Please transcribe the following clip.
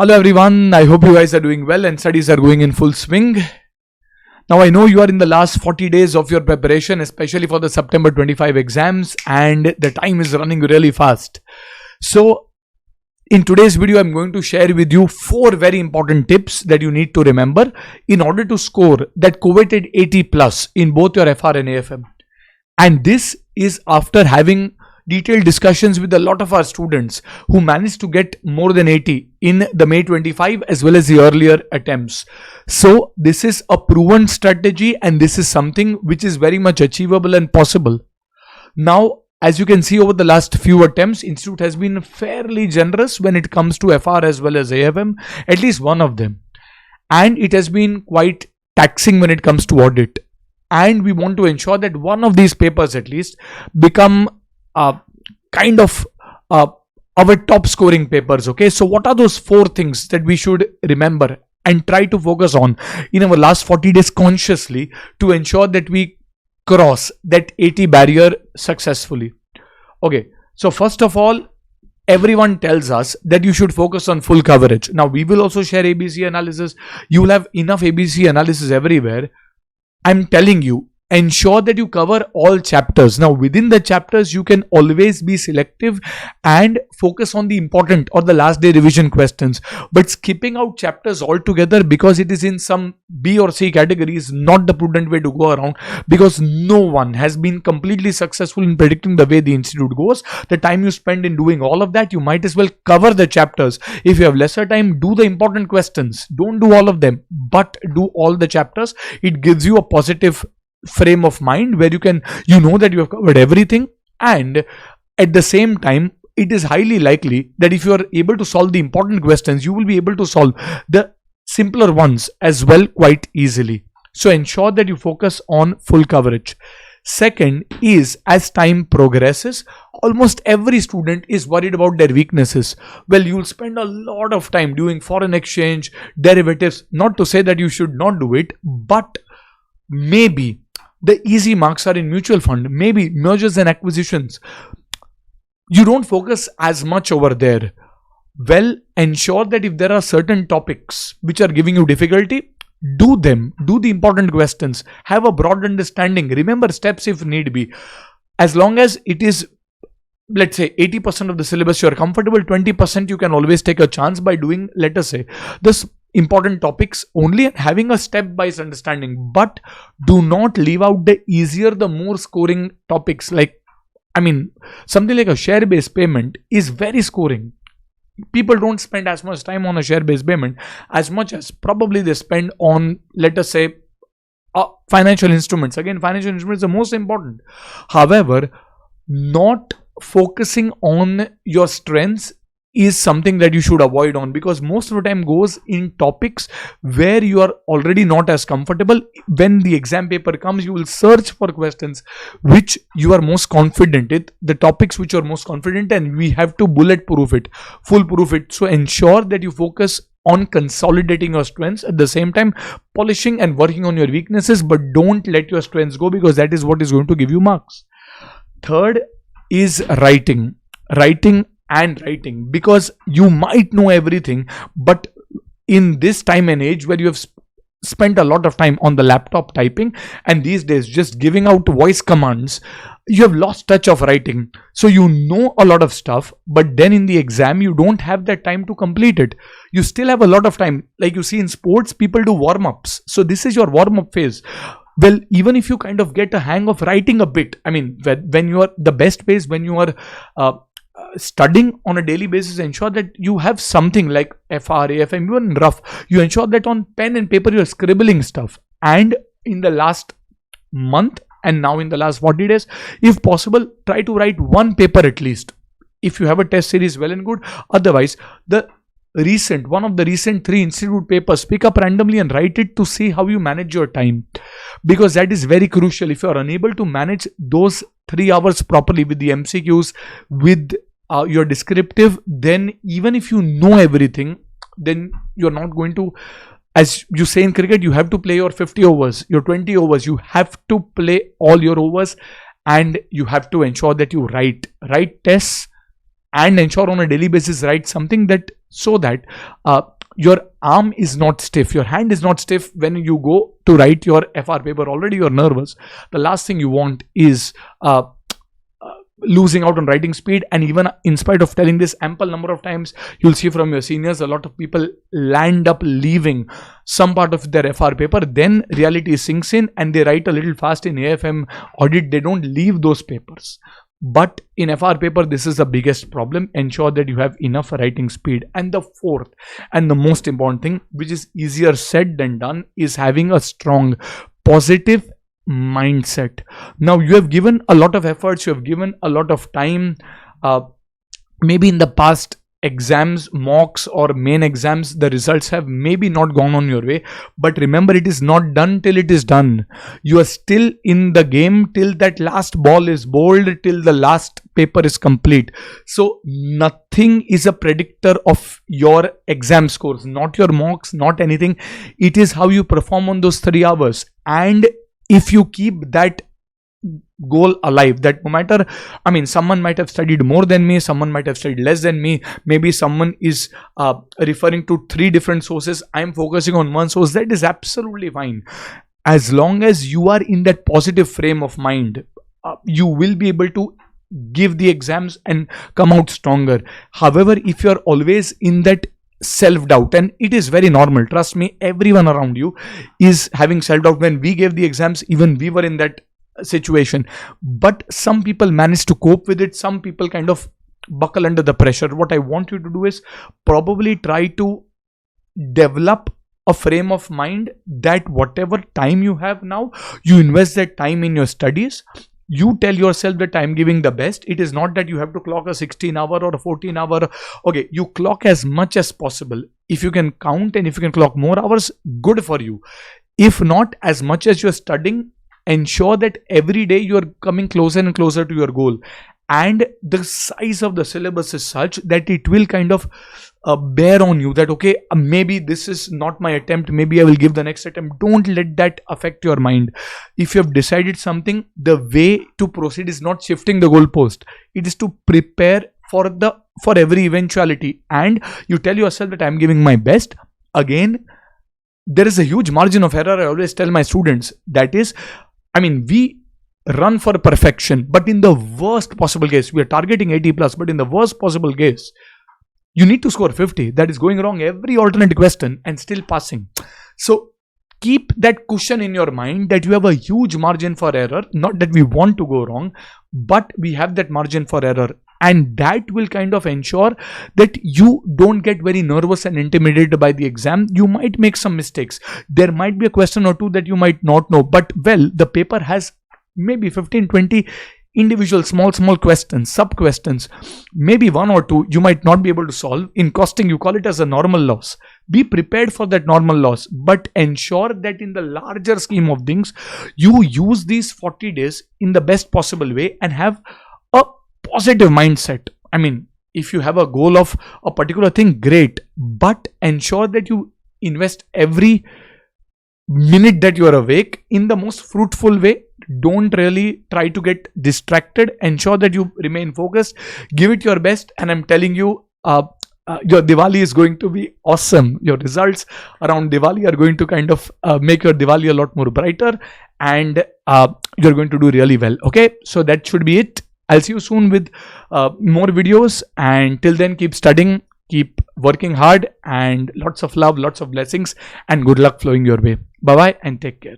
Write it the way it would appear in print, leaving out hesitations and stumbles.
Hello everyone, I hope you guys are doing well and studies are going in full swing. Now I know you are in the last 40 days of your preparation, especially for the September 25 exams, and the time is running really fast. So in today's video, I'm going to share with you 4 very important tips that you need to remember in order to score that coveted 80 plus in both your FR and AFM. And this is after having detailed discussions with a lot of our students who managed to get more than 80 in the May 25 as well as the earlier attempts. So this is a proven strategy and this is something which is very much achievable and possible. Now, as you can see over the last few attempts, Institute has been fairly generous when it comes to FR as well as AFM, at least one of them. And it has been quite taxing when it comes to audit. And we want to ensure that one of these papers at least become kind of our top scoring papers. Okay, so what are those 4 things that we should remember and try to focus on in our last 40 days consciously to ensure that we cross that 80 barrier successfully? Okay, so first of all, everyone tells us that you should focus on full coverage. Now we will also share ABC analysis. You will have enough ABC analysis everywhere. I'm telling you, ensure that you cover all chapters. Now within the chapters, you can always be selective and focus on the important or the last day revision questions. But skipping out chapters altogether because it is in some B or C category is not the prudent way to go around, because no one has been completely successful in predicting the way the institute goes. The time you spend in doing all of that, you might as well cover the chapters. If you have lesser time, do the important questions. Don't do all of them, but do all the chapters. It gives you a positive frame of mind where you know that you have covered everything, and at the same time it is highly likely that if you are able to solve the important questions, you will be able to solve the simpler ones as well quite easily. So ensure that you focus on full coverage. Second is, as time progresses, almost every student is worried about their weaknesses. Well, you'll spend a lot of time doing foreign exchange, derivatives. Not to say that you should not do it, but maybe the easy marks are in mutual fund, maybe mergers and acquisitions. You don't focus as much over there. Well, ensure that if there are certain topics which are giving you difficulty, do them. Do the important questions. Have a broad understanding. Remember steps if need be. As long as it is, let's say, 80% of the syllabus you are comfortable, 20% you can always take a chance by doing, let us say, this important topics only and having a step-wise understanding. But do not leave out the easier, the more scoring topics. Like, something like a share-based payment is very scoring. People don't spend as much time on a share-based payment as much as probably they spend on, let us say, financial instruments. Again, financial instruments are the most important. However, not focusing on your strengths is something that you should avoid on, because most of the time goes in topics where you are already not as comfortable. When the exam paper comes, you will search for questions which you are most confident in, the topics which you are most confident, and we have to bulletproof it, foolproof it. So ensure that you focus on consolidating your strengths, at the same time polishing and working on your weaknesses, but don't let your strengths go, because that is what is going to give you marks. Third is writing, because you might know everything, but in this time and age where you have spent a lot of time on the laptop typing, and these days just giving out voice commands, you have lost touch of writing. So you know a lot of stuff, but then in the exam you don't have that time to complete it. You still have a lot of time. Like you see in sports, people do warm-ups. So this is your warm-up phase. Well, even if you kind of get a hang of writing a bit, when you are, the best phase when you are studying on a daily basis, ensure that you have something like FR, AFM, even rough. You ensure that on pen and paper you are scribbling stuff. And in the last month and now in the last 40 days, if possible, try to write one paper at least. If you have a test series, well and good. Otherwise, one of the recent 3 institute papers, pick up randomly and write it to see how you manage your time, because that is very crucial. If you are unable to manage those 3 hours properly with the MCQs, with your descriptive, then even if you know everything, then you're not going to, as you say in cricket, you have to play your 50 overs, your 20 overs. You have to play all your overs, and you have to ensure that you write tests and ensure on a daily basis write something that so that your arm is not stiff, your hand is not stiff when you go to write your FR paper. Already you're nervous. The last thing you want is losing out on writing speed. And even in spite of telling this ample number of times, you'll see from your seniors, a lot of people land up leaving some part of their FR paper. Then reality sinks in and they write a little fast in AFM audit. They don't leave those papers. But in FR paper, this is the biggest problem. Ensure that you have enough writing speed. And the fourth and the most important thing, which is easier said than done, is having a strong positive mindset. Now you have given a lot of efforts, you have given a lot of time, maybe in the past exams, mocks or main exams, the results have maybe not gone on your way, but remember, it is not done till it is done. You are still in the game till that last ball is bowled, till the last paper is complete. So nothing is a predictor of your exam scores, not your mocks, not anything. It is how you perform on those 3 hours. And if you keep that goal alive, that no matter, I mean, someone might have studied more than me, someone might have studied less than me, maybe someone is referring to 3 different sources, I am focusing on one source, that is absolutely fine. As long as you are in that positive frame of mind, you will be able to give the exams and come out stronger. However, if you are always in that self-doubt, and it is very normal, trust me, everyone around you is having self-doubt. When we gave the exams, even we were in that situation, but some people manage to cope with it, some people kind of buckle under the pressure. What I want you to do is probably try to develop a frame of mind that whatever time you have now, you invest that time in your studies. You tell yourself that I'm giving the best. It is not that you have to clock a 16-hour or a 14-hour. Okay, you clock as much as possible. If you can count and if you can clock more hours, good for you. If not, as much as you're studying, ensure that every day you're coming closer and closer to your goal. And the size of the syllabus is such that it will kind of bear on you that, okay, maybe this is not my attempt, maybe I will give the next attempt. Don't let that affect your mind. If you have decided something, the way to proceed is not shifting the goalpost. It is to prepare for every eventuality. And you tell yourself that I'm giving my best. Again, there is a huge margin of error. I always tell my students, that is, I mean, we run for perfection, but in the worst possible case, we are targeting 80 plus, but in the worst possible case, you need to score 50. That is going wrong every alternate question and still passing. So keep that cushion in your mind that you have a huge margin for error. Not that we want to go wrong, but we have that margin for error. And that will kind of ensure that you don't get very nervous and intimidated by the exam. You might make some mistakes. There might be a question or two that you might not know, but well, the paper has maybe 15, 20 individual small questions, sub questions, maybe 1 or 2 you might not be able to solve. In costing, you call it as a normal loss. Be prepared for that normal loss, but ensure that in the larger scheme of things, you use these 40 days in the best possible way and have a positive mindset. I mean, if you have a goal of a particular thing, great, but ensure that you invest every minute that you are awake in the most fruitful way. Don't really try to get distracted. Ensure that you remain focused. Give it your best, and I'm telling you, your Diwali is going to be awesome. Your results around Diwali are going to kind of make your Diwali a lot more brighter, and you're going to do really well. Okay, so that should be it. I'll see you soon with more videos, and till then, keep studying, keep working hard, and lots of love, lots of blessings, and good luck flowing your way. Bye bye and take care.